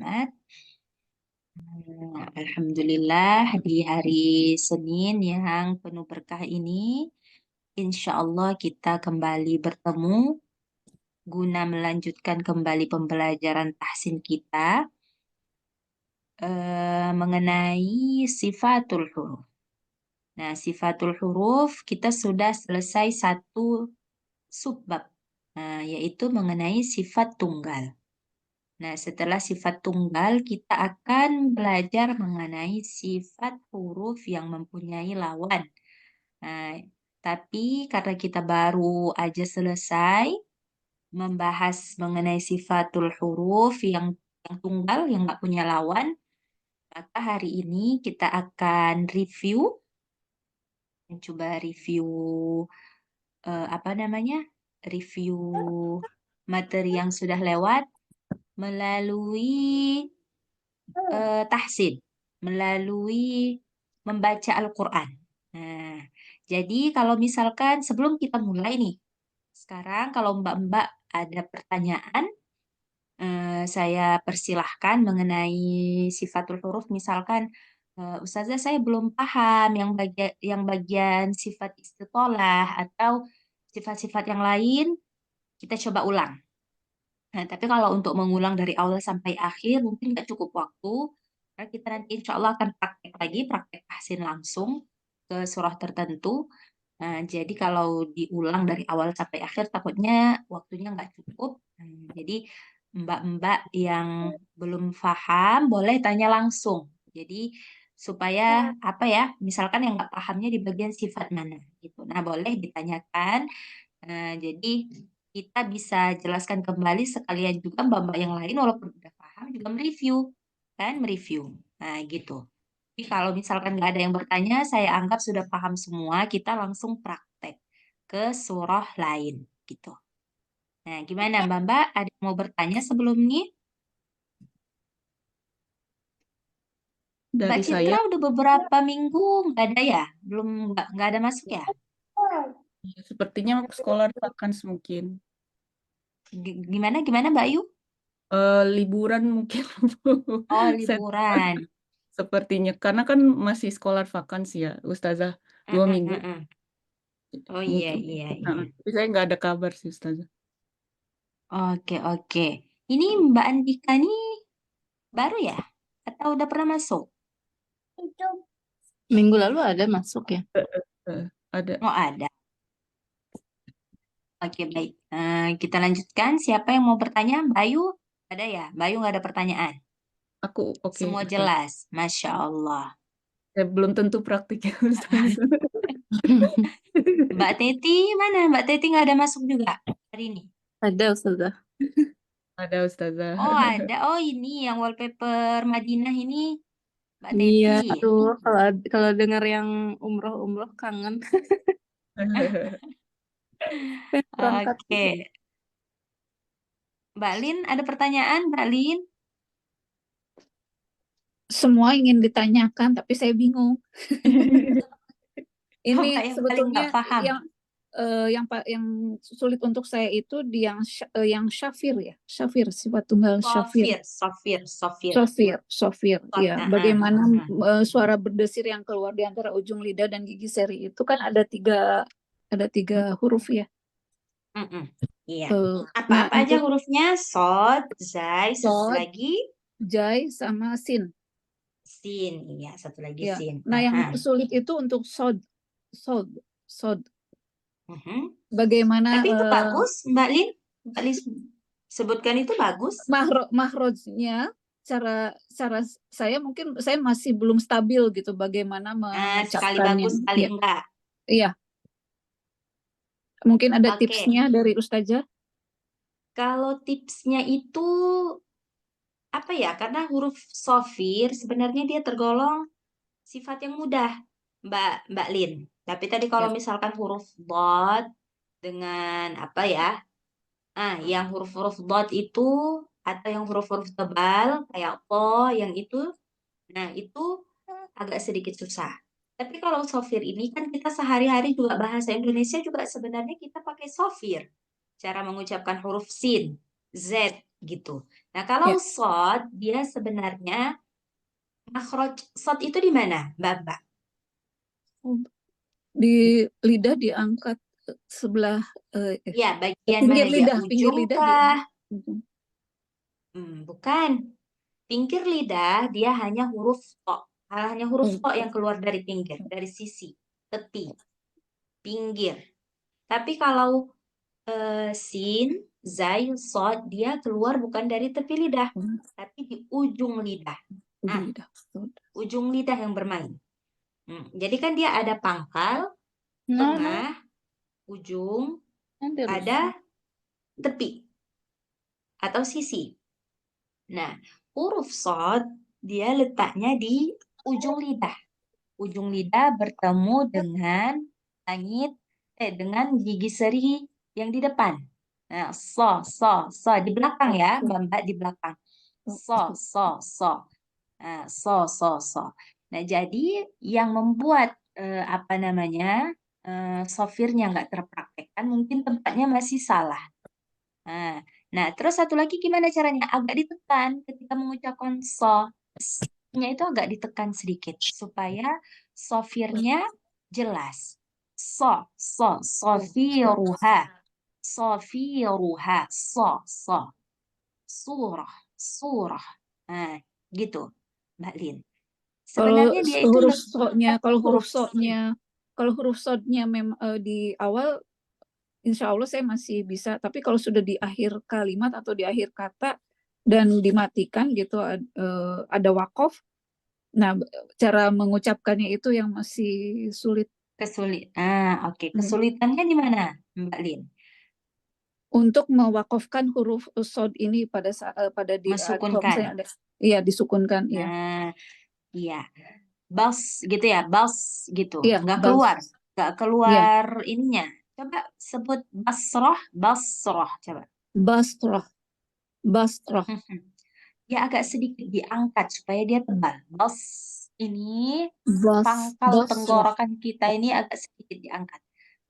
Muhammad. Alhamdulillah di hari Senin yang penuh berkah ini, insya Allah kita kembali bertemu guna melanjutkan kembali pembelajaran tahsin kita mengenai sifatul huruf. Nah, sifatul huruf kita sudah selesai satu subbab, yaitu mengenai sifat tunggal. Nah, setelah sifat tunggal, kita akan belajar mengenai sifat huruf yang mempunyai lawan. Nah, tapi karena kita baru aja selesai membahas mengenai sifatul huruf yang tunggal, yang nggak punya lawan, maka hari ini kita akan mencoba review review materi yang sudah lewat melalui tahsin, melalui membaca Al-Quran. Nah, jadi kalau misalkan sebelum kita mulai nih, sekarang kalau Mbak-Mbak ada pertanyaan, saya persilahkan mengenai sifatul huruf. Misalkan, Ustazah saya belum paham yang bagian sifat istitolah atau sifat-sifat yang lain, kita coba ulang. Nah, tapi kalau untuk mengulang dari awal sampai akhir mungkin nggak cukup waktu. Karena kita nanti insya Allah akan praktek tahsin langsung ke surah tertentu. Nah, jadi kalau diulang dari awal sampai akhir takutnya waktunya nggak cukup. Jadi mbak-mbak yang belum paham boleh tanya langsung. Jadi supaya apa ya, misalkan yang nggak pahamnya di bagian sifat mana gitu. Nah, boleh ditanyakan. Jadi kita bisa jelaskan kembali sekalian juga mbak-mbak yang lain walaupun udah paham juga mereview. Nah, gitu. Jadi kalau misalkan nggak ada yang bertanya, saya anggap sudah paham semua, kita langsung praktek ke surah lain gitu. Nah, gimana Mbak-mbak? Ada yang mau bertanya sebelum ini? Mbak Dari Citra saya, udah beberapa minggu nggak ada ya? Belum nggak ada masuk ya? sepertinya sekolah vacans mungkin. Gimana gimana Mbak Ayu? Liburan mungkin. Oh, Saya liburan. sepertinya, karena kan masih sekolah vacans ya, Ustazah. Mm, 2 minggu mm, mm. Oh iya mungkin. iya iya. Tapi saya nggak ada kabar sih, Ustazah. Oke oke. Ini Mbak Andika nih baru ya? Atau udah pernah masuk? Minggu lalu ada masuk ya? Ada. Oh ada. Oke, baik. Kita lanjutkan. Siapa yang mau bertanya? Bayu? Ada ya? Bayu nggak ada pertanyaan. Aku oke, Semua Ustazah. jelas. Masya Allah. Saya belum tentu praktiknya, Ustazah. Mbak Teti mana? Mbak Teti nggak ada masuk juga hari ini. Ada Ustazah. Ada, Ustazah. Oh, ada. Oh, ini yang wallpaper Madinah ini Mbak Iya, Teti. aduh kalau dengar yang umroh-umroh kangen. Pengen berangkat Oke. gitu. Mbak Lin, ada pertanyaan, Mbak Lin? Semua ingin ditanyakan, tapi saya bingung. Apa Ini yang paling nggak sebetulnya paham? yang sulit untuk saya itu di yang syafir ya, syafir sifat tunggal syafir, Sofir. ya. Bagaimana suara berdesir yang keluar di antara ujung lidah dan gigi seri itu kan ada tiga huruf ya. Iya. Nah Apa-apa aja untuk hurufnya? Sod, zai, satu sod, lagi jai sama sin. sin. Iya, satu lagi Ya. sin. Nah, yang sulit itu untuk sod, sod. Bagaimana Tapi itu bagus, Mbak Lin. Mbak Lin sebutkan itu bagus. mahrojnya, cara saya mungkin saya masih belum stabil gitu bagaimana Sekali mengucapkannya. bagus, sekali enggak. Iya. Mungkin ada Oke. tipsnya dari Ustazah? Kalau tipsnya itu apa ya? Karena huruf sofir sebenarnya dia tergolong sifat yang mudah, Mbak Lin. Tapi tadi kalau Ya. misalkan huruf dot dengan apa ya? Yang huruf-huruf dot itu atau yang huruf-huruf tebal kayak po yang itu, nah itu agak sedikit susah. Tapi kalau sofir ini kan kita sehari-hari juga bahasa Indonesia juga sebenarnya kita pakai sofir. Cara mengucapkan huruf sin, z, gitu. Nah, kalau Ya. sod, dia sebenarnya makhraj sod itu di mana, Mbak? Di lidah diangkat sebelah Ya, bagian pinggir mana dia? pinggir Ujung lidah kah? diangkat. Ujung. Bukan. Pinggir lidah dia hanya huruf to. Hanya huruf to yang keluar dari pinggir, dari sisi, tepi, pinggir. Tapi kalau sin, zai, sod, dia keluar bukan dari tepi lidah, tapi di ujung lidah. Ujung lidah. Ujung lidah yang bermain. Jadi kan dia ada pangkal, tengah, ujung, ada tepi atau sisi. Nah, huruf sod dia letaknya di ujung lidah. Ujung lidah bertemu dengan dengan gigi seri yang di depan. Nah, so, di belakang ya, Mbak di belakang. So. Nah, so. Nah, jadi yang membuat sofirnya nggak terpraktekkan, mungkin tempatnya masih salah. Nah, terus satu lagi gimana caranya? Agak ditekan ketika mengucapkan so. S-nya itu agak ditekan sedikit supaya sofirnya jelas. Sofiruha. Sofiruha. Surah. Nah, gitu, Mbak Lin. Kalau Sebenarnya dia itu huruf lebih sodnya, dekat kalau huruf sodnya memang di awal, insya Allah saya masih bisa. Tapi kalau sudah di akhir kalimat atau di akhir kata dan dimatikan gitu, ada wakof. Nah, cara mengucapkannya itu yang masih sulit Kesulitannya di mana, Mbak Lin? untuk mewakofkan huruf sod ini pada pada kalau Mesukunkan. misalnya ada, iya disukunkan, iya. Nah, iya. Bas gitu ya, bas gitu. Iya, Nggak bas. nggak Iya, keluar ininya. Coba sebut basroh, coba. basroh. Ya agak sedikit diangkat supaya dia tebal. Bas ini pangkal Basroh. tenggorokan kita ini agak sedikit diangkat.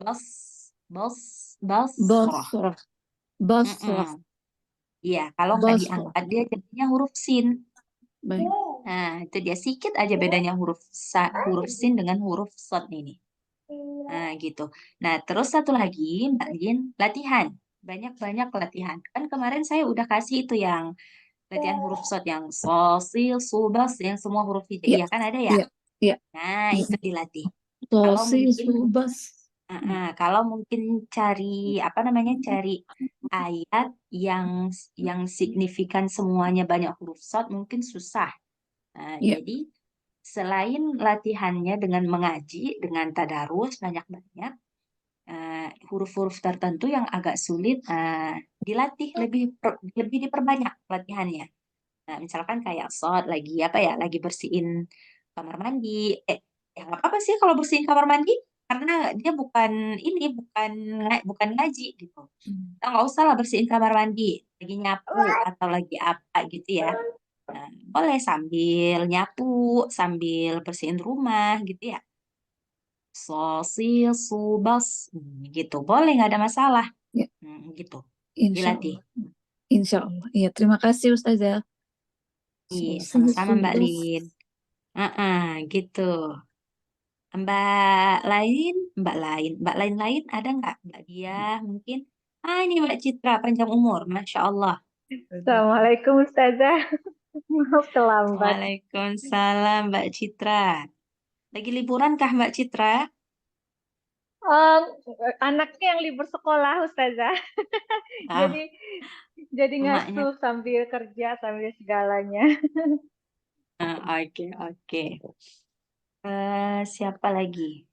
Basroh. Basroh. Iya, kalau nggak diangkat dia jadinya huruf sin. Baik. Nah, itu dia sedikit aja bedanya huruf sin dengan huruf sod ini. Nah, gitu. Nah, terus satu lagi, Mbak Lin, latihan. Banyak-banyak latihan. Kan kemarin saya udah kasih itu yang latihan huruf sod yang so, sil, su, bas, yang semua huruf hijaiyah kan ada ya? Iya. Nah, itu dilatih. Bas. Kalau mungkin cari ayat yang signifikan semuanya banyak huruf sod mungkin susah. Iya. Jadi selain latihannya dengan mengaji, dengan tadarus banyak-banyak, huruf-huruf tertentu yang agak sulit dilatih lebih diperbanyak latihannya. Nah, misalkan kayak shod lagi bersihin kamar mandi. Ya nggak apa-apa sih kalau bersihin kamar mandi karena dia bukan ngaji gitu. Kita nggak usah lah bersihin kamar mandi, lagi nyapu atau lagi apa gitu ya. Nah, boleh sambil nyapu, sambil bersihin rumah gitu ya. Sosil, subas, gitu. Boleh, nggak ada masalah. Ya. Gitu. Insya Dilatih. Allah. Insya Allah. Iya, terima kasih Ustazah. Iya, sama-sama Mbak Lin. Gitu. Mbak lain ada nggak? Mbak Diah mungkin? Ini Mbak Citra panjang umur, Masya Allah. Assalamualaikum Ustazah. Maaf terlambat. Waalaikumsalam Mbak Citra. Lagi liburan kah Mbak Citra? Anaknya yang libur sekolah Ustazah. Ah, Jadi emaknya. ngasuh sambil kerja sambil segalanya. Oke. Siapa lagi?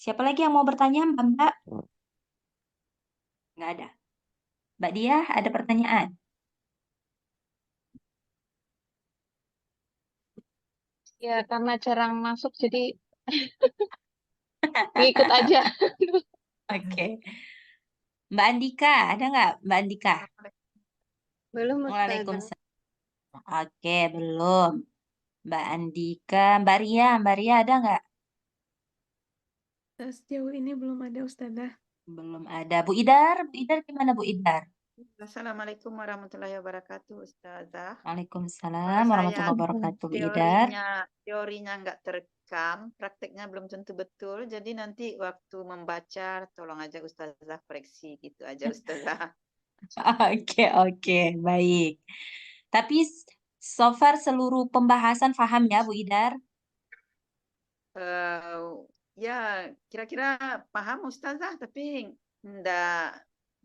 Siapa lagi yang mau bertanya, Mbak? Nggak ada. Mbak Diah, ada pertanyaan? Ya, karena jarang masuk, jadi ngikut aja. Oke. Mbak Andika, ada nggak Mbak Andika? Belum, Ustazah. Waalaikumsalam. Oke, belum. Mbak Andika, Mbak Ria ada nggak? Sejauh ini belum ada Ustazah. Belum ada. Bu Idar gimana Bu Idar? Assalamualaikum warahmatullahi wabarakatuh, Ustazah. Kalau Waalaikumsalam saya warahmatullahi wabarakatuh, Bu Idar. teorinya nggak terekam, prakteknya belum tentu betul. Jadi nanti waktu membaca, tolong aja Ustazah koreksi gitu aja Ustazah. Oke, baik. Tapi so far seluruh pembahasan paham ya, Bu Idar? Ya, kira-kira paham Ustazah, tapi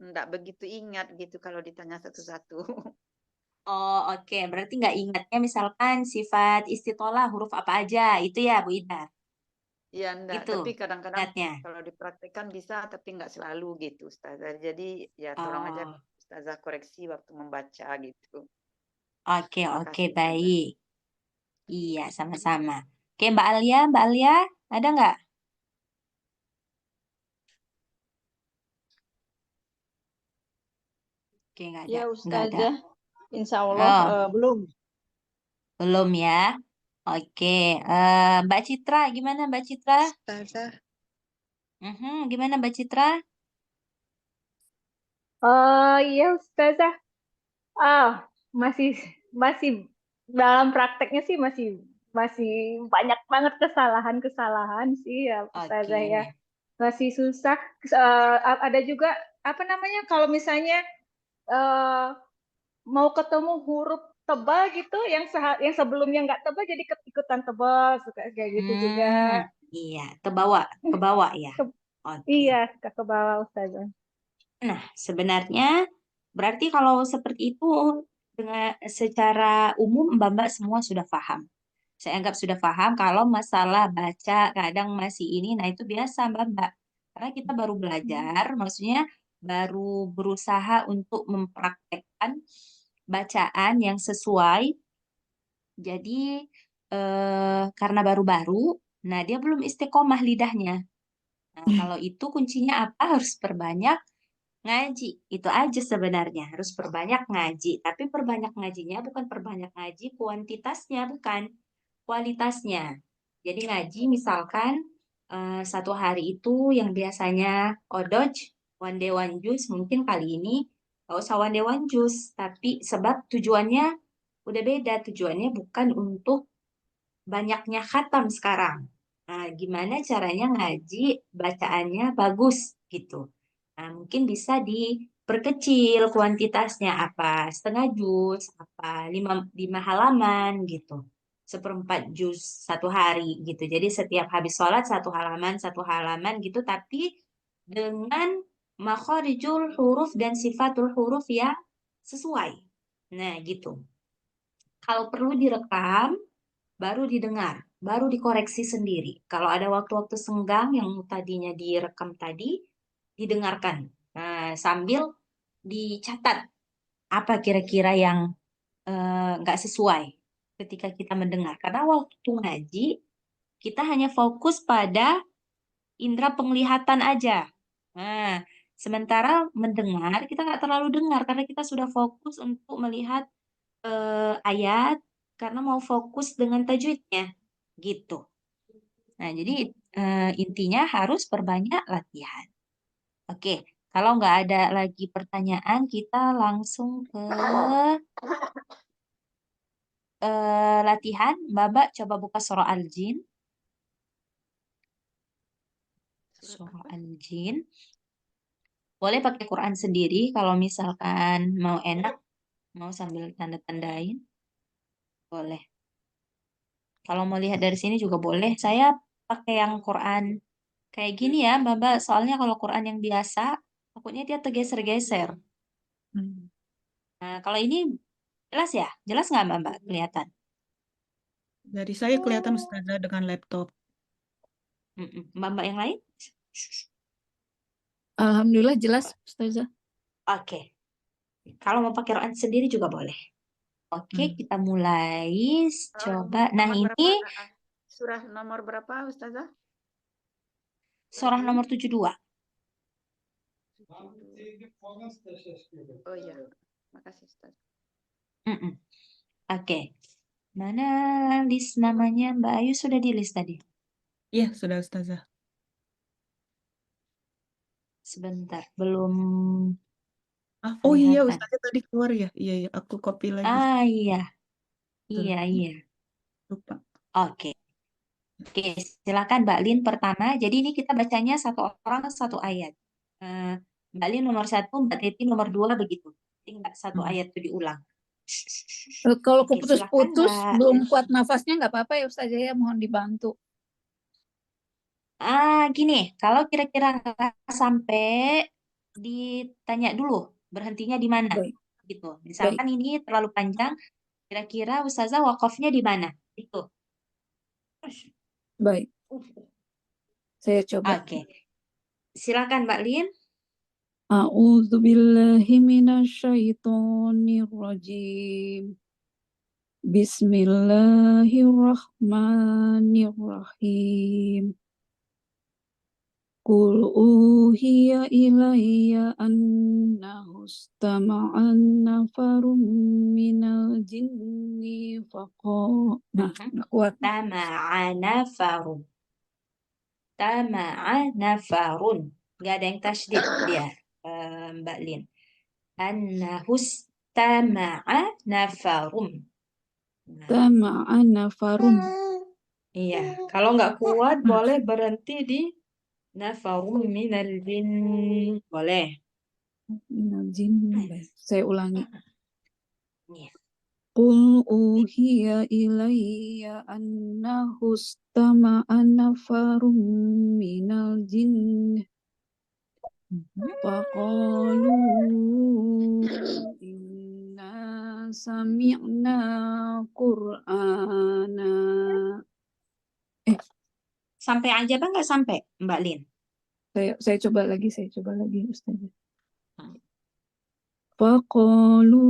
nggak begitu ingat gitu kalau ditanya satu-satu. Oh, oke. Berarti nggak ingatnya misalkan sifat istitolah huruf apa aja. Itu ya, Bu Idar? Ya enggak, Gitu tapi kadang-kadang ingatnya. kalau dipraktekkan bisa, tapi nggak selalu gitu Ustazah. Jadi ya tolong aja Oh, Ustazah koreksi waktu membaca gitu. oke, Terima oke, kasih Ustazah. baik. Iya, sama-sama. Oke, Mbak Alia, ada nggak? Oke, nggak ada, Ya nggak ada. Ustazah, insya Allah Oh, belum. belum ya. Oke, Mbak Citra, gimana Mbak Citra? Ustazah. Gimana Mbak Citra? Oh iya Ustazah. Ah, masih masih dalam prakteknya sih masih masih banyak banget kesalahan-kesalahan sih ya Ustazah ya. Oke. Masih susah. Ada juga apa namanya kalau misalnya eh, mau ketemu huruf tebal gitu yang yang sebelumnya nggak tebal jadi ikutan tebal suka kayak gitu juga. Iya, ke bawah ya. Ke- Oke. iya, ke bawah Ustazah. Nah, sebenarnya berarti kalau seperti itu dengan secara umum Mbak-mbak semua sudah paham. Saya anggap sudah paham kalau masalah baca kadang masih ini, nah itu biasa Mbak-mbak. Karena kita baru belajar, maksudnya baru berusaha untuk mempraktekkan bacaan yang sesuai. Jadi karena baru-baru, nah dia belum istiqomah lidahnya. Nah, kalau itu kuncinya apa? Harus perbanyak ngaji. Itu aja sebenarnya. Harus perbanyak ngaji. Tapi perbanyak ngajinya bukan perbanyak ngaji kuantitasnya, bukan kualitasnya. Jadi ngaji misalkan satu hari itu yang biasanya odoj, one day one juice, mungkin kali ini nggak usah one day one juice. Tapi sebab tujuannya udah beda. Tujuannya bukan untuk banyaknya khatam sekarang. Nah, gimana caranya ngaji bacaannya bagus gitu. Nah, mungkin bisa diperkecil kuantitasnya apa setengah juz, apa lima halaman gitu. Seperempat juz satu hari gitu. Jadi setiap habis sholat satu halaman gitu. Tapi dengan makharijul huruf dan sifatul huruf yang sesuai. Nah, gitu. Kalau perlu direkam, baru didengar, baru dikoreksi sendiri. Kalau ada waktu-waktu senggang yang tadinya direkam tadi, didengarkan. Nah, sambil dicatat apa kira-kira yang nggak sesuai ketika kita mendengar. Karena waktu ngaji, kita hanya fokus pada indera penglihatan aja. Nah, sementara mendengar, kita nggak terlalu dengar karena kita sudah fokus untuk melihat ayat karena mau fokus dengan tajwidnya gitu. Nah, jadi intinya harus perbanyak latihan. Oke, kalau nggak ada lagi pertanyaan, kita langsung ke latihan. Mbak coba buka surah Al-Jin. Surah Al-Jin. Boleh pakai Quran sendiri kalau misalkan mau enak, mau sambil tanda-tandain. Boleh. Kalau mau lihat dari sini juga boleh. Saya pakai yang Quran kayak gini ya, Mbak. Soalnya kalau Quran yang biasa, takutnya dia tergeser-geser. Nah, kalau ini jelas ya? Jelas nggak Mbak kelihatan? Dari saya kelihatan Ustazah dengan laptop. Mbak yang lain? Alhamdulillah jelas Ustazah. Oke. Kalau mau pakai Quran sendiri juga boleh. Oke, kita mulai. Coba. Nah, ini Surah nomor berapa Ustazah? surah nomor 72. Oh iya, makasih Ustazah. Oke. Mana list namanya? Mbak Ayu sudah di list tadi? Iya, sudah Ustazah. Sebentar, belum Oh iya, kelihatan. Ustazah tadi keluar ya. Iya, iya, aku copy lagi. Ah iya, Betul. iya. Lupa. Oke. Oke, silakan Mbak Lin pertama. Jadi ini kita bacanya satu orang satu ayat. Eh, Mbak Lin nomor satu, Mbak Teti nomor dua begitu. Jadi nggak satu Hmm. ayat itu diulang. Kalau Oke, silakan keputus-putus Mbak. belum kuat nafasnya nggak apa-apa ya Ustazah ya, mohon dibantu. Gini, kalau kira-kira nggak sampai ditanya dulu berhentinya di mana, Baik, gitu. baik, Misalkan ini terlalu panjang, kira-kira Ustazah wakafnya di mana? Itu. baik. Saya coba. Oke, silakan Mbak Lin. A'udzu billahi minasyaitonir rajim. Bismillahirrahmanirrahim. Qul uhiya ilayya annahu istama'a nafarum minal jinni Nah, nggak kuat. Tama'a nafarun. Tama'a nafarun. Nggak ada yang tasydid dia, Mbak Lin. Annahus tama'a nafarum. Nah, Istama'a nafarum iya, kalau nggak kuat boleh berhenti di nafarum minal jin. Boleh. minal jinni. Baik, saya ulangi. Iya. Qul uhiya ilayya annahu istama'a nafarum minal jinni faqalu inna sami'na Qur'ana. Sampai aja apa nggak sampai, Mbak Lin? Saya coba lagi Ustaz. Hmm. Faqalu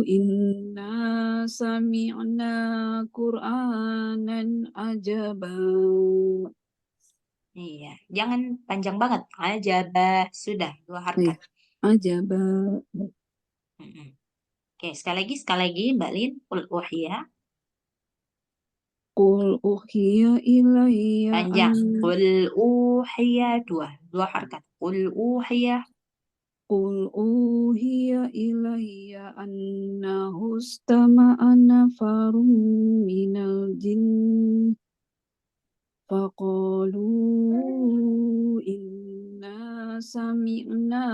inna sami'na Qur'anan ajaba. Iya, jangan panjang banget. Ajaba, sudah dua harkat. Ajaba. Mm-mm. Oke, sekali lagi Mbak Lin. Qul uhiya. Qul uhiya ilayya Panjang. Qul uhiya, dua harkat. Qul uhiya. Qul uhiya ilayya annahu istama'a nafarum minal jinn faqalu inna sami'na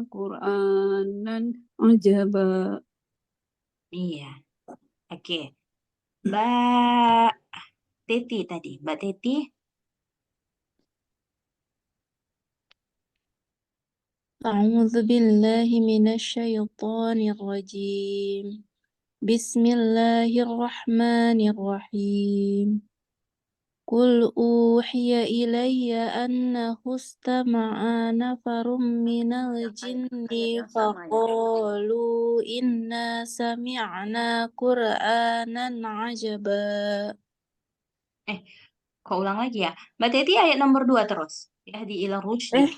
Qur'anan ajaba. Iya. Oke. Mbak Teti tadi. Mbak Teti. أعوذ بالله من الشيطان الرجيم بسم الله الرحمن الرحيم قل أوحي إلي أنه استمع نفر من الجن فقالوا إنا سمعنا قرآنا عجبا. Kok ulang lagi ya? Mbak Teti ayat nomor 2 terus. Ya, di ilang rusydi.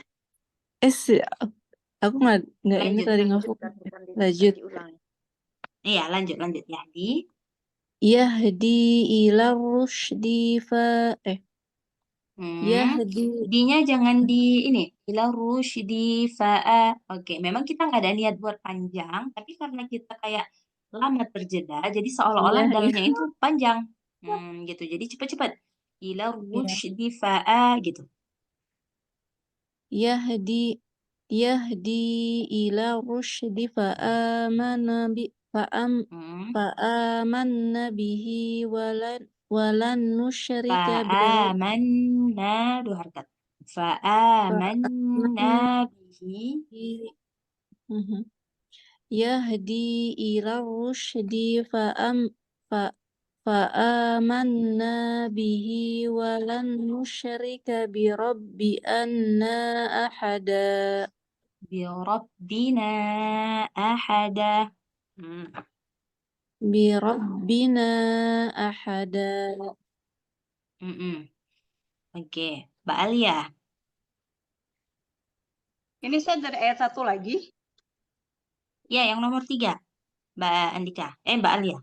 Aku nggak ini Lanjut. tadi Lanjut, ngafuk. kan, bukan Lanjut. diulang. Iya, lanjut ya. Di Yahdi ila rusydi Yahdi. D-nya jangan di ini. Ilang rusydi fa'a. Oke, memang kita nggak ada niat buat panjang, tapi karena kita kayak lama terjeda, jadi seolah-olah Iya, dalnya itu panjang. Gitu. Jadi cepat-cepat. Ilang rusydi fa'a gitu. Yahdi ila rusydi fa'amanna bihi walan nusyrika Fa'amanna, dua harkat. Fa'amanna bihi. Mhm. Yahdi ila rusydi fa'amanna bihi walan nusyrika birabbi'anna ahada. Birabbina ahada. Birabbina ahada. Oke, Mbak Alia. Ini saya dari ayat 1 lagi. Ya, yang nomor 3. Mbak Andika. Mbak Alia.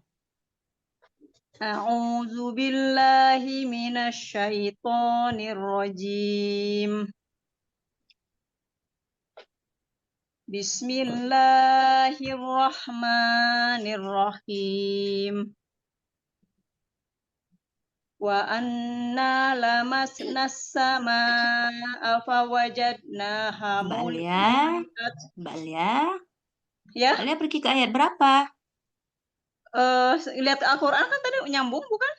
A'udzu billahi minasyaitonir rajim. Bismillahirrahmanirrahim. Wa anna lamasnas samaa fawajadnaha Mbak Alia, muliat. Mbak Alia, Ya, Mbak Alia pergi ke ayat berapa? lihat Al-Quran kan tadi nyambung bukan?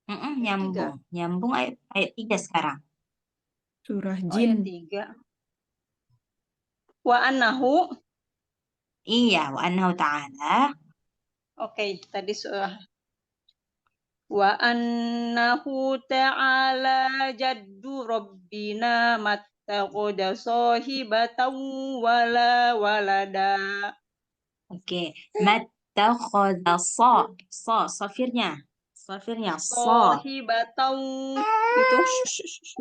Ayat 3. Nyambung ayat 3 sekarang. Surah Oh, ayat Jin. 3. Wa annahu. Iya, wa annahu ta'ala. Oke, tadi wa annahu ta'ala jaddu rabbina mattakhadha sahibatan wala walada. Oke, mattakhadha safirnya. Sahibatan itu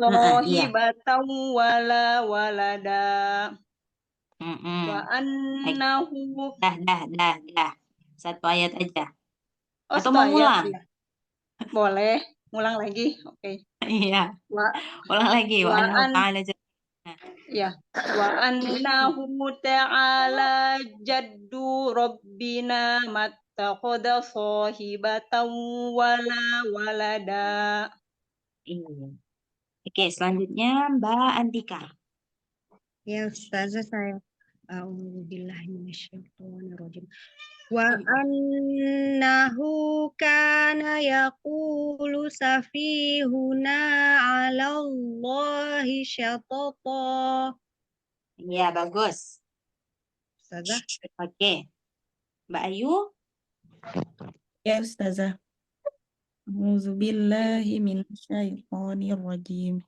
Iya. sahibatan wala walada. Mm-mm. Wa Baik. annahu. Dah. Satu ayat aja. Oh, Atau satu mau ayat, ngulang? ya. Boleh, ngulang lagi. Oke. Iya, Wa ulang lagi. Wa wa annahu an ta'ala ya wa annahu ta'ala jaddu rabbina mattakhadha sahibatan wala walada. Iya. Oke, selanjutnya Mbak Antika. Ya Ustazah, saya a'udzubillahi minasyaitonirrajim. Wa annahu kana yaqulu safihuna 'alallahi syatata. Iya, bagus. Ustazah, Oke. Mbak Ayu. Ya Ustazah. A'udzubillahi minasyaitonirrajim.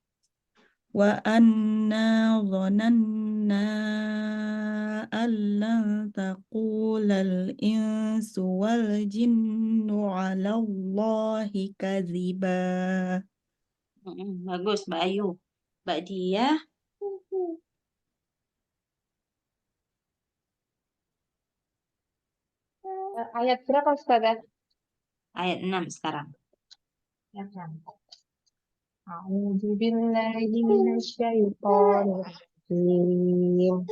Wa anna dhananna allan taqulal insu wal jinnu 'ala Allahi kadziba. Bagus, Mbak Ayu. Mbak Dia. Ayat berapa, Ustazah? Ayat 6 sekarang. A'udzu billahi minasyaitonir rajim.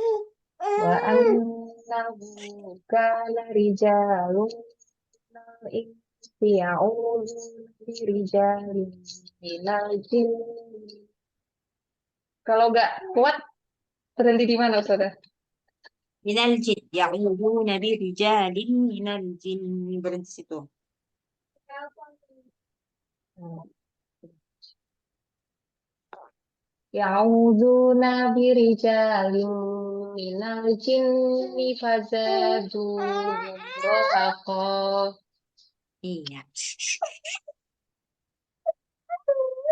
Wa annahu kana rijalun ya'udzu birijalin minal jin. Kalau nggak kuat berhenti di mana, Ustazah? Minal jin. Ya'uduna birijalin minal jin. Berhenti situ. Ya'udzuna birijalin minal jinni fazaduhum rahaqa. Iya.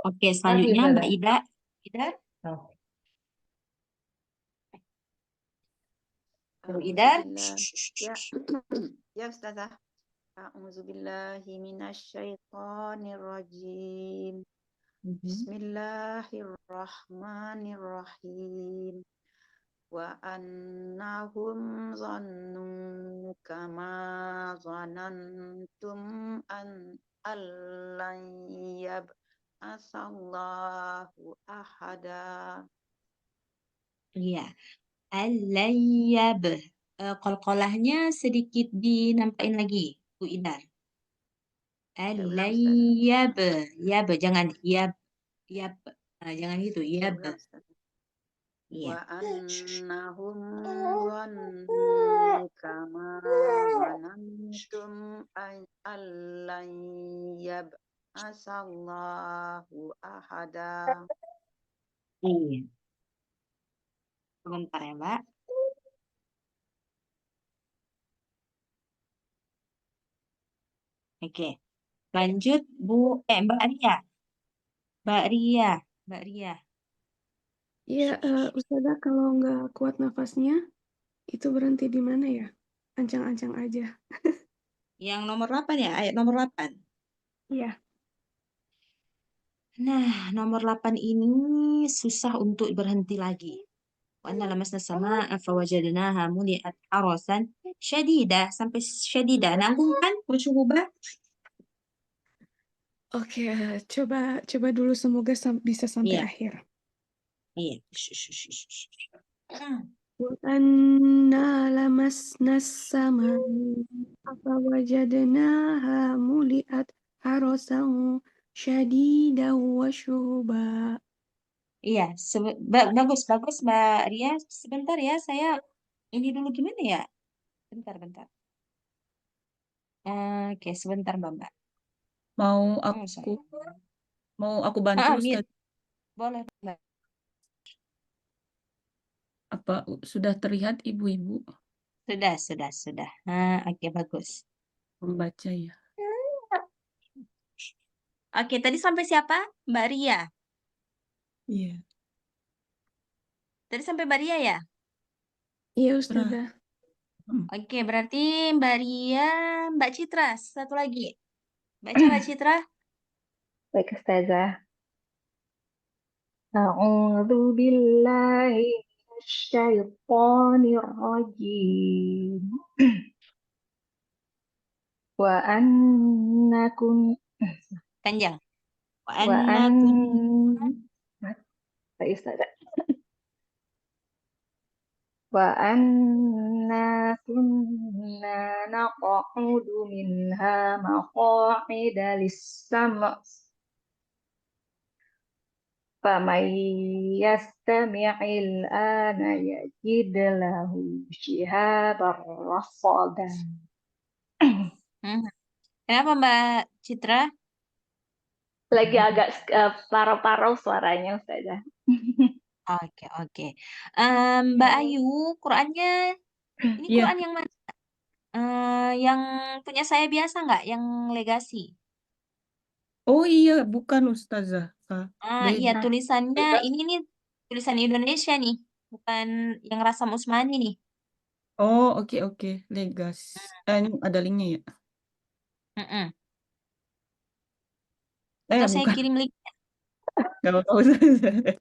Oke, selanjutnya Mbak Ida. Bu Ida. Ya. Ya, Ustazah. A'udzubillahi minasyaitonirrajim. Bismillahirrahmanirrahim. Wa annahum zannu kama zanantum an allan yab'asallahu ahada. Iya. Al-layyab. Qalqalahnya sedikit dinampain lagi, Bu Ida. Al-layyab. Yab, jangan yab. Jangan gitu, yab. Iya. Wa annahum zannu kama zanantum allan yab'asallahu ahada. Iya. Sebentar ya, Mbak. Oke. Lanjut Mbak Ria. Mbak Ria. Iya, Ustazah, kalau nggak kuat nafasnya, itu berhenti di mana ya? Ancang-ancang aja. Yang nomor 8 ya, ayat nomor 8. Iya. Nah, nomor 8 ini susah untuk berhenti lagi. Wa anna lamasna samaa fawajadnaha muli'at harasan syadidah. Sampai syadidah. Nanggung kan? Coba. Oke, coba dulu, semoga bisa sampai Iya. akhir. Iya. وأنا لمسنا السماء فوجدناها ملئت حرسا شديدا وشهبا. Iya, bagus, bagus Mbak Ria. Sebentar ya, saya ini dulu gimana ya? Bentar, bentar. Oke, sebentar Mbak. Mau Oh, aku sayang. mau aku bantu Mute. Ustaz. Boleh, Mbak. Apa sudah terlihat ibu-ibu Sudah. Oke, bagus. membaca ya? Oke, tadi sampai siapa? Mbak Ria. Iya. Tadi sampai Mbak Ria ya? Iya Terah. Ustazah. Oke, berarti Mbak Ria, Mbak Citra, satu lagi. Baca Mbak Citra. Baik, Ustazah. A'udzu billahi minasyaitonir rajim. Wa annakum Panjang. Wa wa annakum Baik, Ustazah. Wa anna kunna naq'udu minha maq'ida lis-sam' faman yastami'il ana yajid lahu shihaban rasada. Kenapa Mbak Citra? Lagi agak parau-parau suaranya, Ustazah. Oke. Mbak Ayu, Qurannya, ini Iya. Quran yang mana? Yang punya saya biasa nggak? Yang legasi? Oh iya, bukan Ustazah. Iya, Beda. tulisannya ini nih tulisan Indonesia nih, bukan yang Rasam Usmani nih. Oh, oke. Legas. Ini ada linknya ya? Mm-mm. Atau saya Bukan. kirim link. Gak apa-apa Ustazah.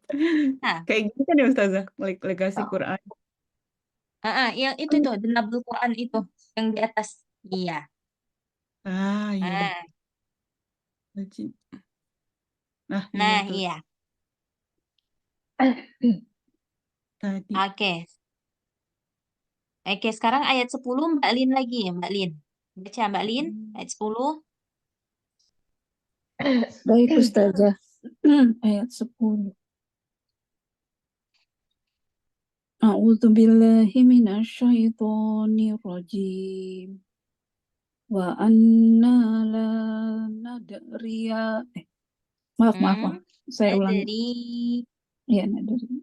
Nah, Kayak gitu kan ya Ustazah, legasi Quran. yang itu The Nabul Quran itu yang di atas. Iya. Iya. Ah, Nah, iya Nah, itu iya. tadi. Oke, sekarang ayat 10 Mbak Lin lagi ya, Mbak Lin. Baca Mbak Lin, ayat 10. Baik Ustazah. Ayat 10. A'udzu billahi minasyaitonir rajim. Wa anna la nadriya. Maaf. Saya ulangi. Nadri. Ya, nadri.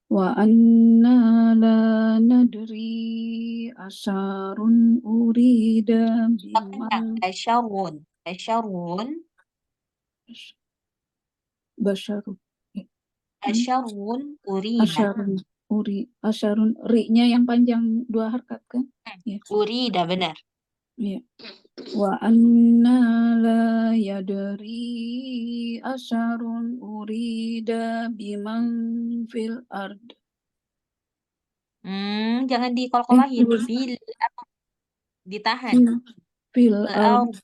Wa anna la nadri asyarun urida biman Asyarun. basyarun. Asyarun urida. Asyarun ri-nya yang panjang 2 harakat kan? Ya. Urida, benar. Ya. Wa anna la yadri asyarun urida biman fil ard. Jangan dikol-kolahin. Fil ditahan. Fil ard.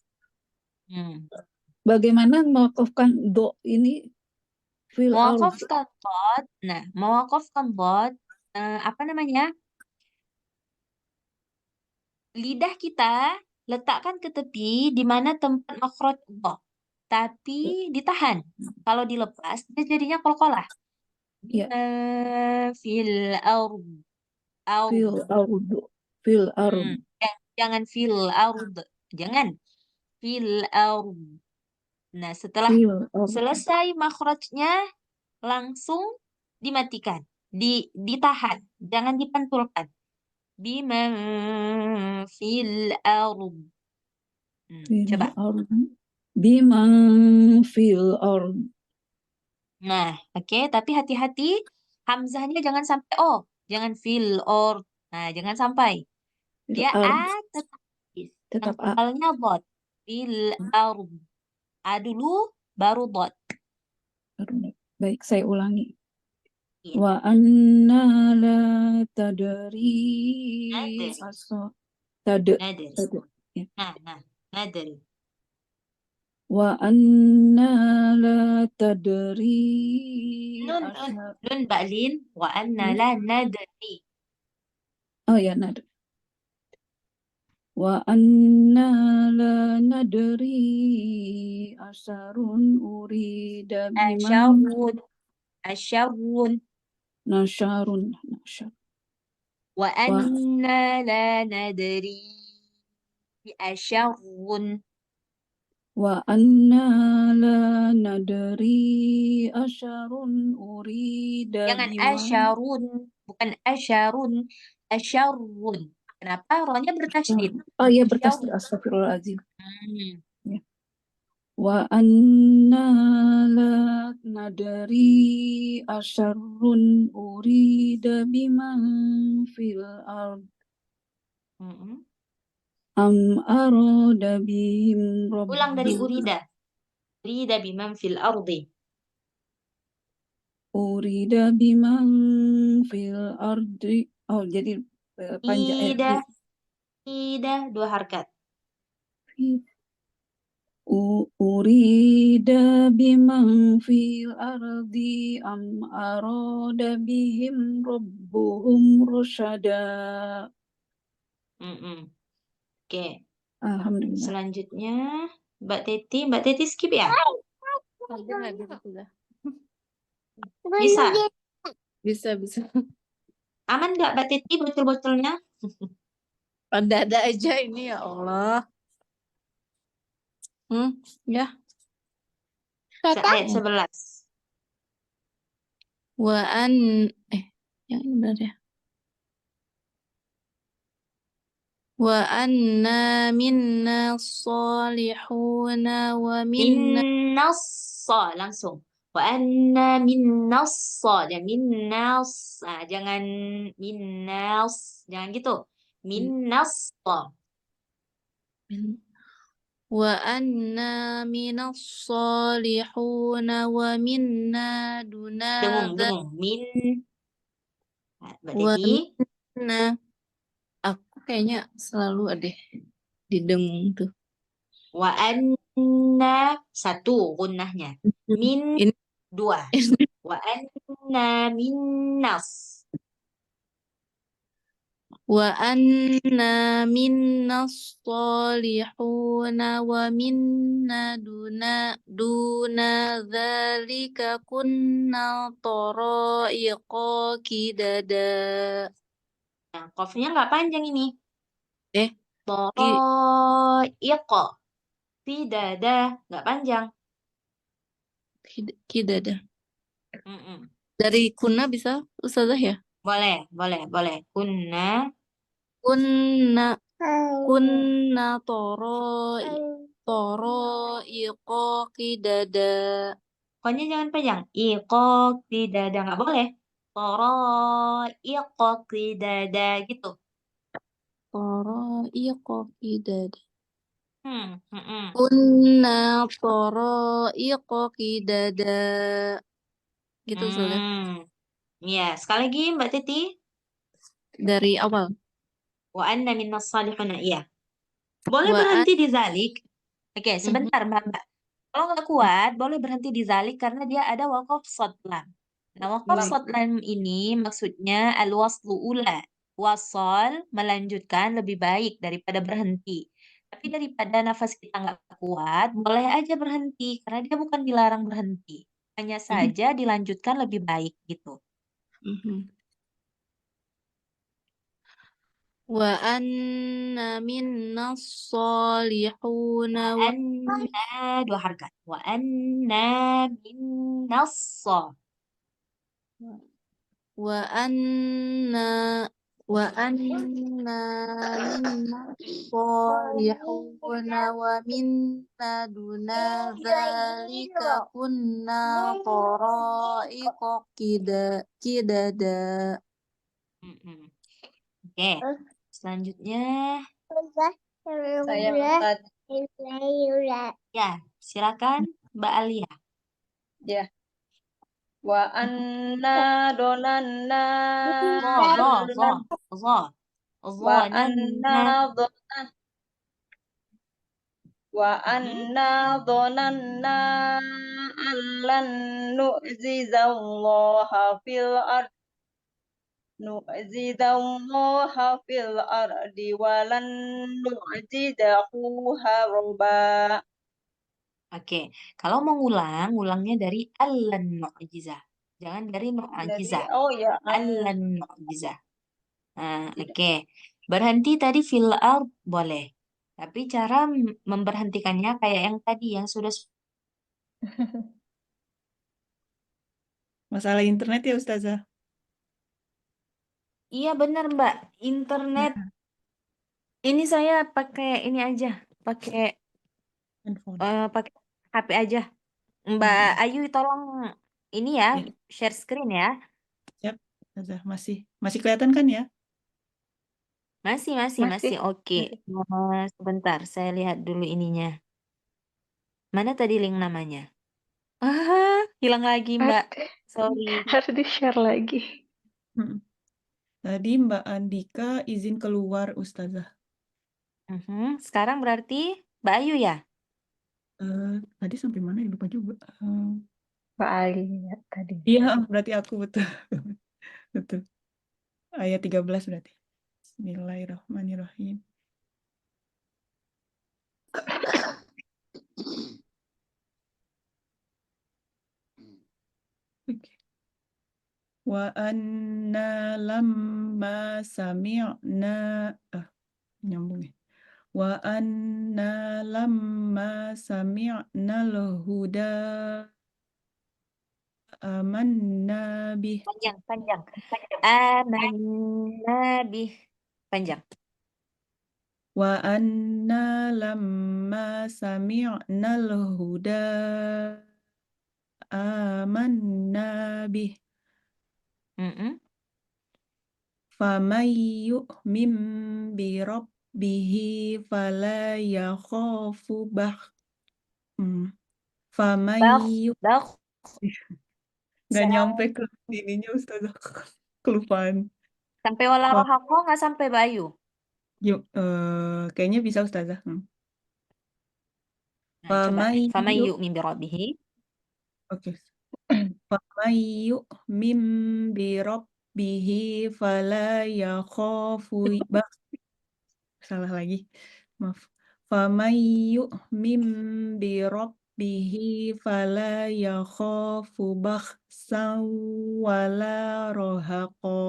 Bagaimana mewakafkan do ini fil ard? Mewakafkan bod. Nah, mewakafkan bod, apa namanya? Lidah kita letakkan ke tepi di mana tempat makhraj do. Tapi ditahan. Kalau dilepas, dia jadinya kol-kolah. Ya. Fil ard. Fil ard. Jangan fil ard. Jangan. Fil ard. Nah, setelah selesai makhrajnya, langsung dimatikan. Ditahan. Jangan dipantulkan. Biman fil ard. Coba. Biman fil ard. Nah, oke. Tapi hati-hati. Hamzahnya jangan sampai O. Jangan fil ard. Nah, jangan sampai. Dia A tetap A. Awalnya bot. Fil ard. A dulu, baru bot. Baik, saya ulangi. Wa anna la tadri Nadri. Nadri. Wa anna la tadri Nun, ashar. nun Mbak Lin. Wa anna la nadri. Oh ya, nada. Wa anna la nadri asharun urida biman Asyarun. Asyarun. nasyarun. Wa Wa anna la nadri. Asyarun. wa anna la nadri asharun urida Jangan biman. asyarun. Bukan asyarun. Asyarun. Kenapa? Rohnya bertasydid. Oh iya, bertasydid. Asyarun. Astagfirullahaladzim. Hmm. Ya. Wa anna la nadri asyarrun urida biman fil ard Mm-mm. am arada bihim Ulang dari rabbuhum urida. Urida biman fil ardi. urida biman fil ardi. Oh, jadi panjang Ida. Ida. 2 harkat. urida biman fil ardi am arada bihim rabbuhum rasyada. Oke. Alhamdulillah. Selanjutnya Mbak Teti. Mbak Teti skip ya? Bisa. Bisa. Aman nggak Mbak Teti bocil-bocilnya? Ada aja ini, ya Allah. Ya. Ayat 11. Yang ini benar ya. Wa anna minna salihuna wa minna Minnas. Langsung. Wa anna minnas. Ya minnas. Nah, jangan minnas. Jangan gitu. Minnas. wa anna minas salihuna wa minna duna Dengung. Min. Nah, Mbak wa Teti. minna. Aku kayaknya selalu ada didengung tuh. Wa anna. 1 gunnahnya. Min. Ini 2. Wa anna minnas. wa anna minnas salihuna wa minna duna dzalika kunna tara'iqa kidada. Nah, qafnya nggak panjang ini. Ki- Tara'iqa. Tidak nggak panjang. Kidada. Mm-mm. Dari kunna bisa Ustazah ya? Boleh. Kunna. Kunna tara'iqa kidada. Pokoknya jangan panjang. Iqa tidak nggak boleh. Tara'iqa tidak gitu. Tara'iqa kidada. Mm-mm. Kunna tara'iqa kidada. Gitu Ustazah. Ya, sekali lagi Mbak Titi. Dari awal. Wa anna minnas salihuna. Iya. Boleh Wa berhenti di zalik. Oke, sebentar Mbak. Kalau nggak kuat, boleh berhenti di zalik karena dia ada waqaf shad lam. Nah, waqaf shad lam ini maksudnya al-waslu ula. Wasal melanjutkan lebih baik daripada berhenti. Tapi daripada nafas kita nggak kuat, boleh aja berhenti karena dia bukan dilarang berhenti. Hanya saja dilanjutkan lebih baik gitu. Wa anna minnas salihuna Wa anna 2 harkat. Wa anna minnas wa anna minnas salihuna wa minna duna dzalika kunna tara'iqa kidada. Oke. Selanjutnya Saya Ustaz. ya, silakan Mbak Alia. Ya. Wa anna donanna Zo. wa anna Wa Mhm. anna dhananna allan nu'jizallaha fil ard nu'jizallaha fil ardi walan nu'jizahu harba. Oke, kalau mau ngulang, ngulangnya dari allan mu'jizah. Jangan dari Jadi mu'jizah. oh ya Allan mu'jizah. Nah, oke. Berhenti tadi fil ard boleh. Tapi cara memberhentikannya kayak yang tadi yang sudah Masalah internet ya Ustazah. Iya benar Mbak, internet Ya, ini saya pakai ini aja, pakai handphone. pakai HP aja. Mbak Mm-mm. Ayu tolong ini ya, Ya, share screen ya. siap, Ustazah. Masih kelihatan kan ya? Masih masih. oke. Sebentar, saya lihat dulu ininya. Mana tadi link namanya? Hilang lagi Mbak. Sorry. Harus di-share lagi. Mm-mm. Tadi Mbak Andika izin keluar Ustazah. Sekarang berarti Mbak Ayu ya? Tadi sampai mana ya lupa juga. Mbak Ali ya tadi. Iya, berarti aku betul. Betul. Ayat 13 berarti. Bismillahirrahmanirrahim. Oke. Wa anna lamma sami'na nyambung ya. Wa anna lamma sami'na al-huda amanna bih. Panjang. Amanna bih. Panjang. Wa anna lamma sami'na al-huda amanna bih. Mm-mm. Faman yu'min bi rabbihi fala yakhafu Faman Bakh, yu bakh. nggak nyampe ke ininya Ustazah. Kelupaan. Sampai wala Fa- rohako nggak sampai Bayu. Kayaknya bisa Ustazah. Nah, coba Faman deh. Faman yu yu'min birabbihi. Oke. Faman yu'min bi rabbihi fala yakhafu salah lagi. Maaf. Faman yu'min bi rabbihi fala yakhafu bakhsan wala rohaqa.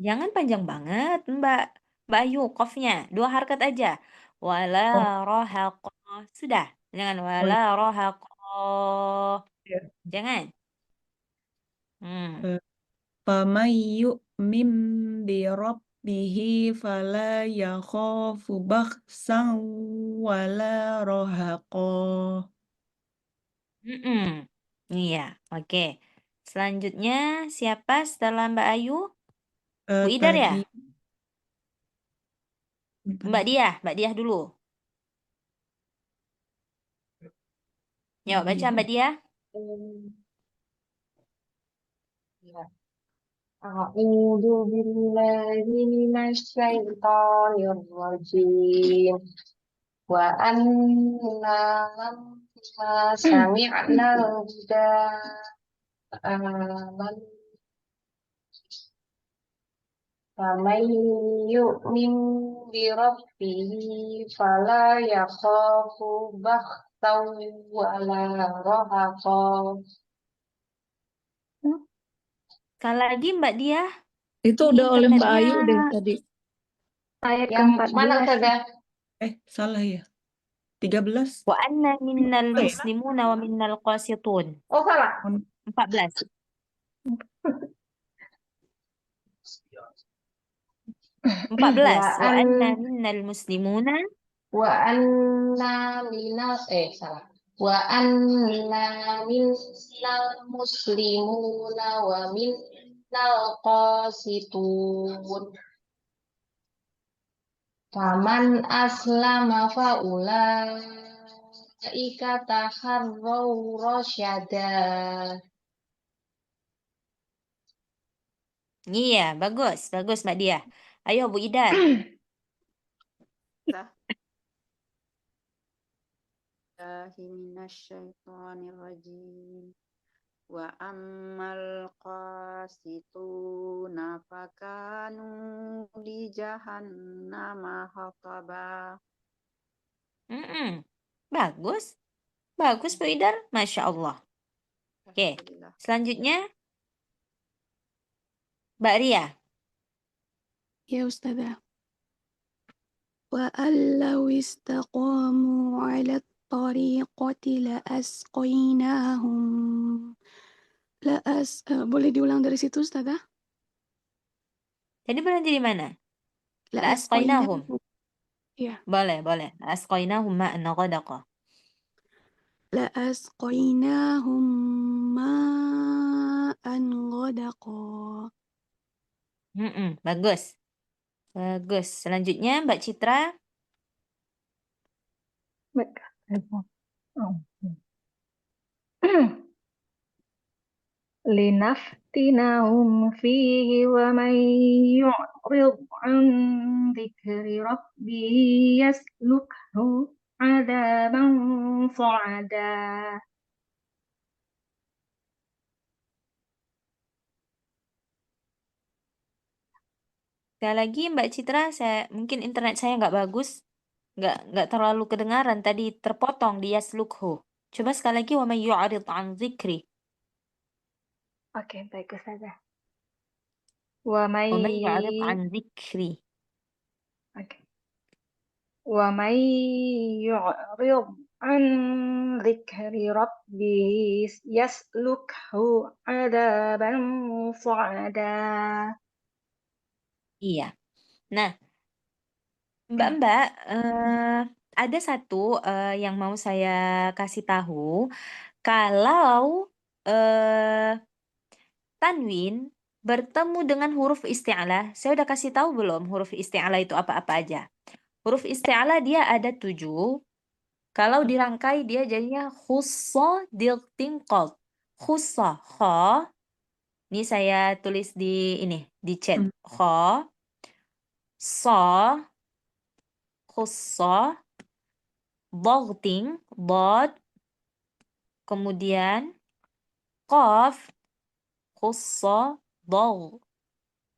Jangan panjang banget, Mbak. Mbak Ayu, qafnya. 2 harkat aja. Wala Oh, rohako. Sudah. Jangan oh wala rohako. iya. Jangan. Hmm. Eh, Faman yu'min bi rabbihi fala yakhafu bakhsan wala rohaqa. Mm-mm. Iya, oke. Selanjutnya, siapa setelah Mbak Ayu? Bu Idar ya? Tadi bentar ya. Mbak Diah dulu. Yuk, baca Dia. Mbak Diah. Ya. A'udzu billahi minasyaitonir rajim. Wa anna lamma sami'na al-huda aman faman yu'min bi rabbihi fala yakhafu bakhsan wala rahaqa. Sekali lagi Mbak Diah. Itu Ini udah oleh Mbak internetnya Ayu deh tadi. Ayat Yang mana ke-14. Ustazah? Salah ya. 13. wa anna minnal Oh, ya? muslimuna wa minnal qasitun. Oh salah. 14. Wa 14. Wa anna an minnal muslimuna. wa anna minal salah. Wa anna minnal muslimuna wa minnal qasitun. Faman aslama fa ulaika taharraw rasyada. Iya, bagus Mbak Diah. Ayo Bu Idar. minasyaitonir rajim. Wa ammal qasituna fakanu li jahannama hataba. Bagus. Bagus, Bu Idar. Masya Allah. Oke. Alhamdulillah. Selanjutnya, Mbak Ria. Ya Ustazah. وأن لو استقاموا على الطريقة boleh diulang dari situ Ustazah? Tadi berhenti di mana? La'asqainahum. Ya. Boleh. La'asqainahum ma'an ghadaqa. لأسقيناهم ماء غدقا. Bagus. Selanjutnya Mbak Citra. لنفتنهم فيه ومن يعرض عن ذكر ربه يسلكه عذابا صعدا. Sekali lagi Mbak Citra, mungkin internet saya nggak bagus, nggak terlalu kedengaran tadi, terpotong di yaslukhu. Coba sekali lagi, wa may yu'rid an dzikri. Oke, baik Ustazah. Wa may Wa may yu'rid an dzikri. Oke. Wa may yu'rid an dzikri rabbih yaslukhu adaban sa'ada. Iya. Nah, Mbak-mbak, ada satu yang mau saya kasih tahu. Kalau tanwin bertemu dengan huruf isti'alah, saya udah kasih tahu belum huruf isti'alah itu apa-apa aja? Huruf isti'alah dia ada 7. Kalau dirangkai dia jadinya khussa diltingqad. Khussa, kha. Ini saya tulis di chat. Kha, sa, khussa, dagting, dad, kemudian qaf, khussa, dag.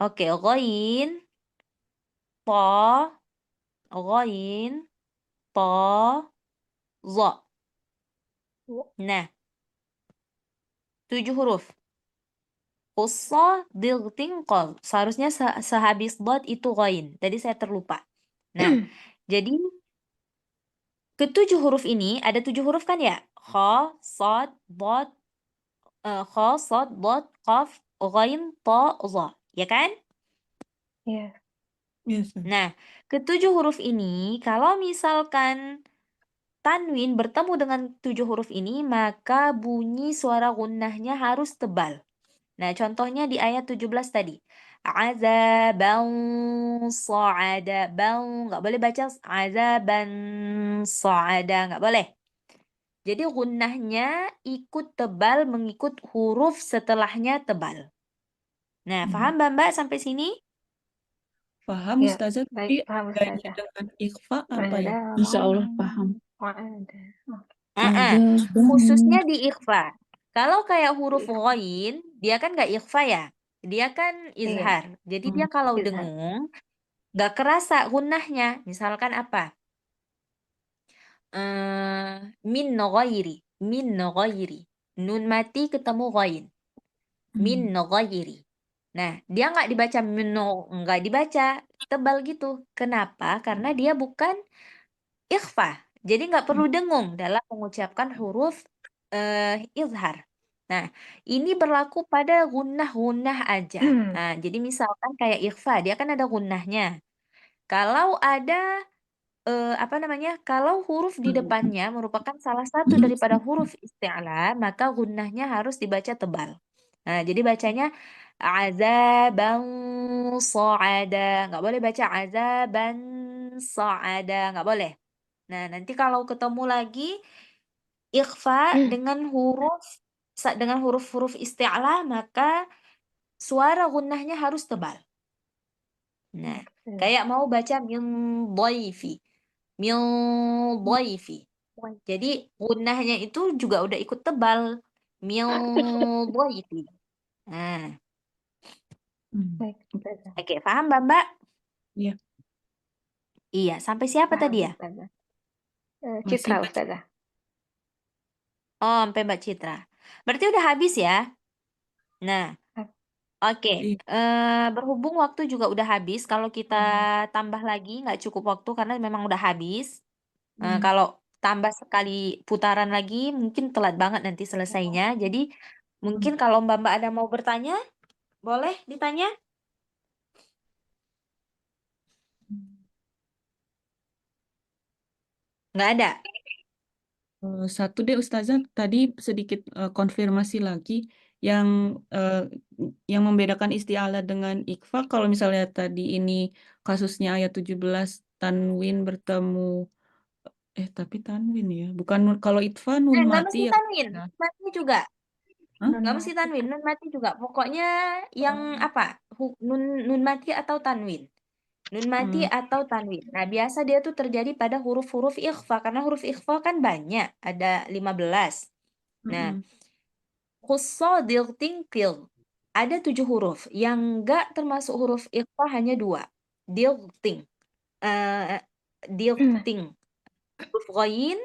Oke, ghain, ta, ghain, ta, za. Nah, 7 huruf. Khussa, dilting, qaf. Seharusnya sehabis dad itu ghain. Tadi saya terlupa. Nah, jadi ke-7 huruf ini ada 7 huruf kan ya? Kha, sad, dad, kha, sad, dad, qaf, ghain, ta, za. Ya kan? Iya. Nah, ke-7 huruf ini kalau misalkan tanwin bertemu dengan 7 huruf ini, maka bunyi suara gunnahnya harus tebal. Nah, contohnya di ayat 17 tadi. Azaban sa'ada. Nggak boleh baca azaban sa'ada. Nggak boleh. Jadi gunnahnya ikut tebal mengikut huruf setelahnya tebal. Nah, paham Mbak sampai sini? Paham Ya, Ustazah, tapi baik, paham bedanya Ustazah. dengan ikhfa apa ya? Insya Allah paham. Khususnya di ikhfa. Kalau kayak huruf ghain, dia kan nggak ikhfa ya. Dia kan izhar. Jadi dia kalau Izhar. dengung, nggak kerasa gunnahnya. Misalkan apa? Min ghairi. Nun mati ketemu ghain. Min ghairi. Nah, dia nggak dibaca nggak dibaca tebal gitu. Kenapa? Karena dia bukan ikhfa. Jadi nggak perlu dengung dalam mengucapkan huruf izhar. Nah, ini berlaku pada gunnah-gunnah aja. Nah, jadi misalkan kayak ikhfa, dia kan ada gunnahnya. Kalau ada kalau huruf di depannya merupakan salah satu daripada huruf isti'la, maka gunnahnya harus dibaca tebal. Nah, jadi bacanya azaban sa'ada. Nggak boleh baca azaban sa'ada. Nggak boleh. Nah, nanti kalau ketemu lagi ikhfa dengan huruf isti'la, maka suara gunnahnya harus tebal. Nah, kayak mau baca min dhaifi. Jadi gunnahnya itu juga udah ikut tebal. Mil dhaifi. Nah, Hmm. Baik, Ustazah. oke, paham Mbak? Iya, Iya, sampai siapa Paham, tadi ya? Ustazah. masih Citra, baca. Ustazah. Oh, sampai Mbak Citra. Berarti udah habis ya? Nah, oke. Iya. Berhubung waktu juga udah habis, kalau kita tambah lagi nggak cukup waktu karena memang udah habis. Kalau tambah sekali putaran lagi, mungkin telat banget nanti selesainya. Jadi, mungkin kalau Mbak-Mbak ada mau bertanya, boleh ditanya? Nggak ada? Satu deh Ustazah, tadi sedikit konfirmasi lagi yang yang membedakan isti'alah dengan ikhfa. Kalau misalnya tadi ini kasusnya ayat 17 tanwin bertemu tapi tanwin ya, bukan kalau ikhfa nun Nggak mati mesti ya. tanwin, nun mati juga. Hah? Nggak mesti tanwin, nun mati juga. Pokoknya yang apa? Nun mati atau tanwin. Nun mati atau tanwin. Nah, biasa dia tuh terjadi pada huruf-huruf ikhfa. Karena huruf ikhfa kan banyak. Ada 15. Nah, khussodil tingkil. Ada 7 huruf. Yang nggak termasuk huruf ikhfa hanya 2. Dilting. Dilting. Huruf ghain.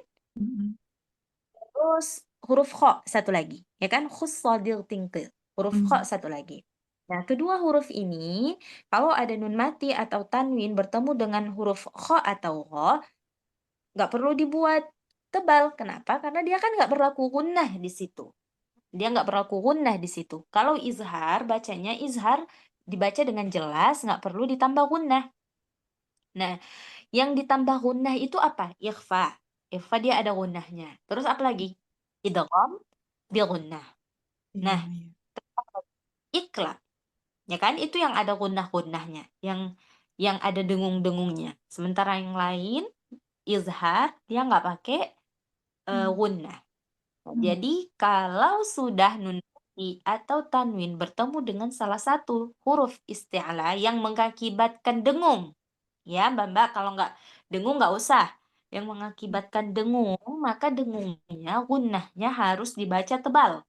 Terus huruf kho satu lagi. Ya kan? Khussodil tingkil. Huruf kho satu lagi. Nah, kedua huruf ini, kalau ada nun mati atau tanwin bertemu dengan huruf kho atau gho, nggak perlu dibuat tebal. Kenapa? Karena dia kan nggak berlaku gunnah di situ. Dia nggak berlaku gunnah di situ. Kalau izhar, bacanya izhar dibaca dengan jelas, nggak perlu ditambah gunnah. Nah, yang ditambah gunnah itu apa? Ikhfa. Ikhfa dia ada gunnahnya. Terus apa lagi? Idgham bi gunnah. Nah, ikla. Ya kan? Itu yang ada gunnah-gunnahnya, yang ada dengung-dengungnya. Sementara yang lain izhar dia nggak pakai gunnah. Jadi kalau sudah nun mati atau tanwin bertemu dengan salah satu huruf isti'la yang mengakibatkan dengung, ya Mbak, kalau nggak dengung nggak usah. Yang mengakibatkan dengung, maka dengungnya gunnahnya harus dibaca tebal.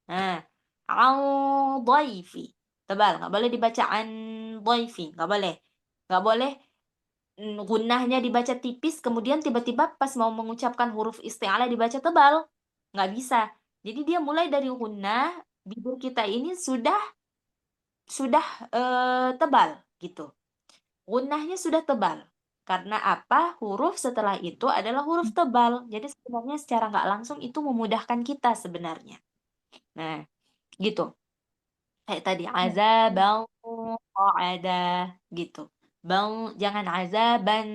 Nah, al-dhaifi. Tebal, nggak boleh dibaca an dhaifi, nggak boleh. Nggak boleh gunnahnya dibaca tipis, kemudian tiba-tiba pas mau mengucapkan huruf isti'alah dibaca tebal. Nggak bisa. Jadi dia mulai dari gunnah, bibir kita ini sudah tebal gitu. Gunnahnya sudah tebal. Karena apa? Huruf setelah itu adalah huruf tebal. Jadi sebenarnya secara nggak langsung itu memudahkan kita sebenarnya. Nah, gitu. Kayak tadi azaban ada gitu. Jangan azaban.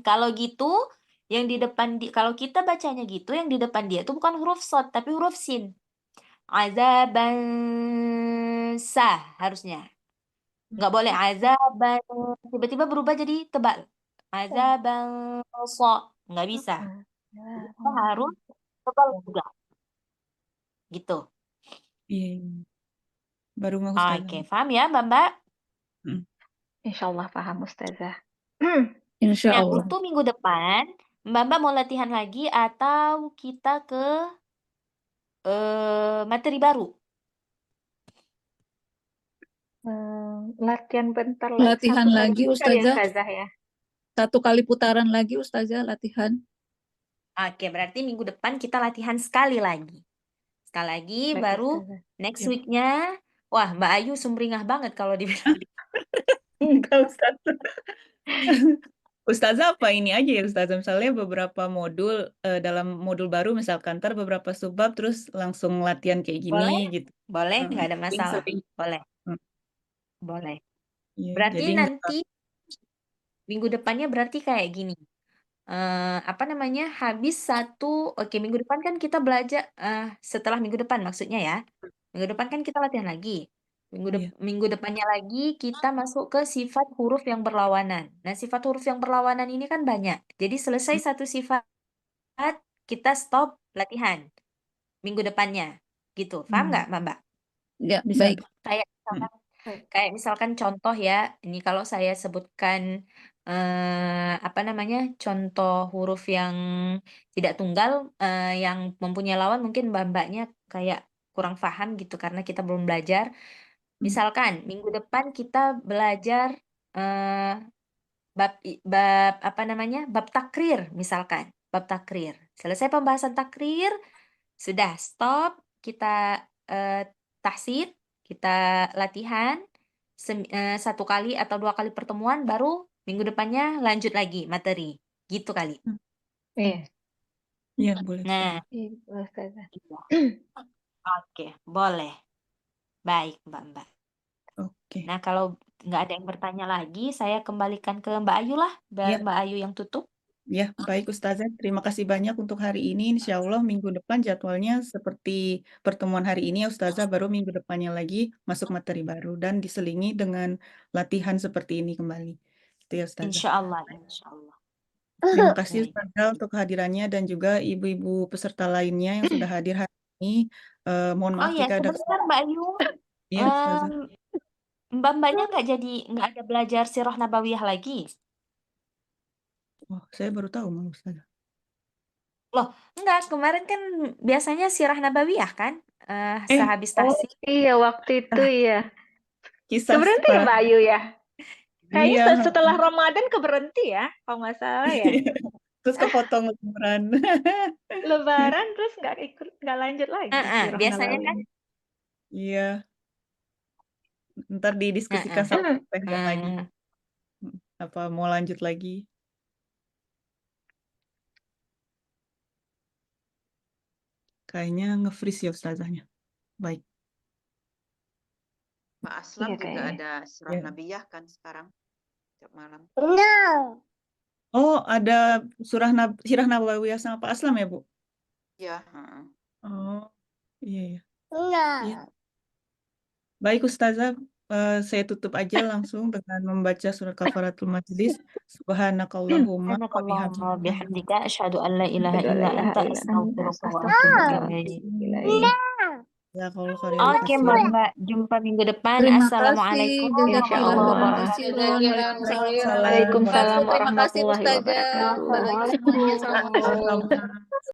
Kalau gitu yang di depan kalau kita bacanya gitu yang di depan dia itu bukan huruf shad tapi huruf sin. Azaban harusnya. Nggak boleh azaban tiba-tiba berubah jadi tebal. Azaban nggak bisa. Kita harus tebal juga. Gitu. Iya. Baru mau Ustazah. Oke, paham ya, Mbak? Insya Allah paham, Ustazah. Insya Nah, Allah. untuk minggu depan, Mbak mau latihan lagi atau kita ke materi baru? Latihan bentar Latihan satu kali lagi, putar ya, Ustazah. Ustazah ya. 1 kali putaran lagi, Ustazah, latihan. Oke, berarti minggu depan kita latihan sekali lagi. Sekali lagi, Baik, baru Ustazah. next week-nya, wah Mbak Ayu sumringah banget kalau dibilang. Enggak Ustazah. Ustazah apa ini aja ya Ustazah, misalnya beberapa modul dalam modul baru misalkan ntar beberapa subbab terus langsung latihan kayak gini Boleh? gitu. Boleh, nggak ada masalah. Sering. Boleh. Boleh. Iya, Berarti jadi nanti minggu depannya berarti kayak gini. Apa namanya? Habis satu, oke minggu depan kan kita belajar setelah minggu depan maksudnya ya. Minggu depan kan kita latihan lagi. Minggu depannya lagi kita masuk ke sifat huruf yang berlawanan. Nah, sifat huruf yang berlawanan ini kan banyak. Jadi selesai satu sifat kita stop latihan minggu depannya. Gitu. Paham nggak, Mbak? Ya, bisa. baik. Kayak misalkan contoh ya, ini kalau saya sebutkan apa namanya, contoh huruf yang tidak tunggal, yang mempunyai lawan mungkin mbak-mbaknya kayak kurang paham gitu karena kita belum belajar. Misalkan minggu depan kita belajar bab apa namanya, bab takrir misalkan, bab takrir. Selesai pembahasan takrir, sudah stop, kita tahsid, kita latihan 1 kali atau 2 kali pertemuan, baru minggu depannya lanjut lagi materi, gitu kali. Iya. Iya, boleh. Nah, Iya, Ustazah. oke, boleh. Baik, Mbak-mbak. Oke. Nah, kalau nggak ada yang bertanya lagi, saya kembalikan ke Mbak Ayu lah, biar Iya. Mbak Ayu yang tutup. Ya, baik Ustazah. Terima kasih banyak untuk hari ini. Insya Allah minggu depan jadwalnya seperti pertemuan hari ini ya Ustazah, baru minggu depannya lagi masuk materi baru dan diselingi dengan latihan seperti ini kembali. Itu ya Ustazah. Insya Allah, insya Allah. Terima kasih Baik. Ustazah untuk kehadirannya dan juga ibu-ibu peserta lainnya yang sudah hadir hari ini. Mohon Oh maaf ya, jika ada sebentar Mbak Ayu. Iya, Ustazah. Mbak-mbaknya nggak ada belajar Sirah Nabawiyah lagi? Oh, saya baru tahu Mang Ustazah. Loh, enggak, kemarin kan biasanya Sirah Nabawiyah kan? Sehabis Oh tahsid. iya waktu itu ya. Kisah Keberhenti ya Mbak Ayu ya? Kayaknya Iya. setelah Ramadan keberhenti ya, kalau nggak salah ya. Terus kepotong lebaran. Lebaran terus nggak lanjut lagi Sirah Biasanya kan? Nabawiyah. Iya. Ntar didiskusikan sama Teh lagi. Apa mau lanjut lagi? Kayaknya nge-freeze ya Ustazahnya. Baik. Pak Aslam Iya juga kayaknya. ada Surah Iya. Nabiyah kan sekarang tiap malam. Oh, ada Sirah Nabawiyah sama Pak Aslam ya, Bu? Ya. Oh, iya ya. Iya. Baik Ustazah, saya tutup aja langsung dengan membaca surat Kafaratul Majlis. Subhanakallahumma wa Subhanakallahumma bihamdika. bihamdika asyhadu an la ilaha Asyhadu an la illa ilaha anta illa anta astaghfiruka wa astaghfiruka atubu wa ilaik. atubu ilaik. Jazakallahu khairan Oke, katsiran. Mbak-mbak, jumpa minggu depan. Terima Assalamualaikum kasih, jazakallahu warahmatullahi khairan. Waalaikumsalam Waalaikumsalam warahmatullahi Terima kasih wabarakatuh. Ustazah, Mbak Ayu semuanya. Assalamualaikum. Sama-sama.